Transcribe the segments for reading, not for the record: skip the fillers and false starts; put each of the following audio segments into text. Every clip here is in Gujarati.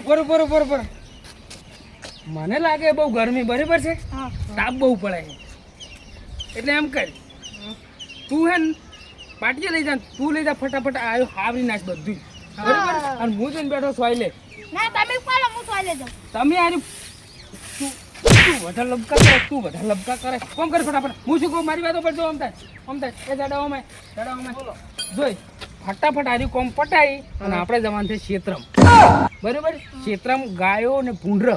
બરોબર મને લાગે બહુ ગરમી બરાબર છે હા તાપ બહુ પડે છે એટલે એમ કર તું હે ને પાટીએ લઈ જા તું લઈ જા ફટાફટ આવ્યો હાવરી નાખ બધું બરાબર અને હું જઈને બેઠો સોય લે ના તમે પાલો હું સોય લેજો તમે આરી તું વધારે લબકા કરે કોમ કર ફટાફટ હું શું કહું મારી વાતો પર જો આમ થાય એ દાડાઓમાં જોઈ ફટાફટ આરી કોમ પટાઈ અને આપણે જવાનું છે ક્ષેત્રમ બરાબર ક્ષેત્રમ ગાયો ને ભૂંડર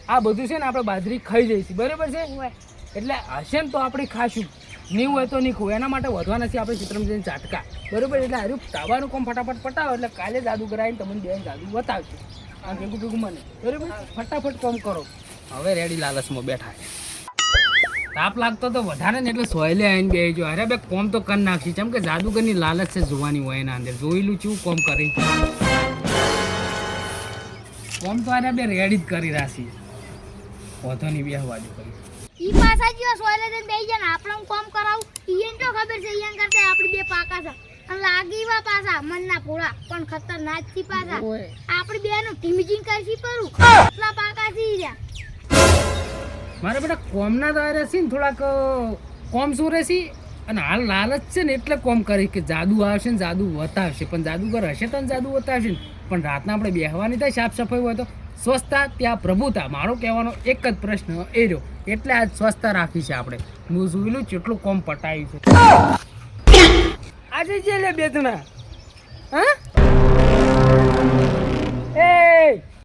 આ બધું છે ને આપણે બાજરી ખાઈ જઈશું બરાબર છે ઓય એટલે હશે ને તો આપણે ખાશું નહીં હોય તો નહીં ખાવું એના માટે વધવા નથી આપણે ક્ષેત્રમ જઈને ચાટકા બરાબર એટલે હારું તાવાનું કોમ ફટાફટ પટાવો એટલે કાલે જાદુ કરાવીને તમને બેન જાદુ બતાવશે આ ભેગું મને બરાબર ફટાફટ કોમ કરો હવે રેડી લાલચમાં બેઠા તાપ લાગતો તો વધારે ને એટલે સોયલે આવીને બેસજો અરે બે કોમ તો કરી નાખી કેમ કે જાદુગરની લાલચ છે જોવાની હોય એના અંદર જોયેલું છું કોમ કરી કોમ તો અરે બે રેડી જ કરી રાશી વધો નહીં બેહવાજો કરી ઈ પાછા જીવા સોય લેજે બેહી જાય ને આપણે કોમ કરાવું ઈયન તો ખબર છે ઈયન કરતા આપણી બે પાકા છે અને લાગી વા પાછા મનના પોળા પણ ખતરનાક થી પાછા આપણી બે નું ટીમજીંગ કરશી પરું એટલા પાકા થી રહ્યા મારે બેટા કોમના તો રહેશે ને થોડાક કોમ શું રહેશે અને હાલ લાલચ છે ને એટલે કોમ કરી કે જાદુ આવશે ને જાદુ બતાવશે પણ જાદુગર હશે તો ને જાદુ બતાવશે ને પણ રાતના આપણે બેહવાની થાય સાફ સફાઈ હોય તો સ્વચ્છતા ત્યાં પ્રભુતા મારો કહેવાનો એક જ પ્રશ્ન એ રહ્યો એટલે આજ સ્વચ્છતા રાખી છે આપણે હું જોયેલું કેટલું કોમ પટાયું છે આજે જે લે બે જણા હા એ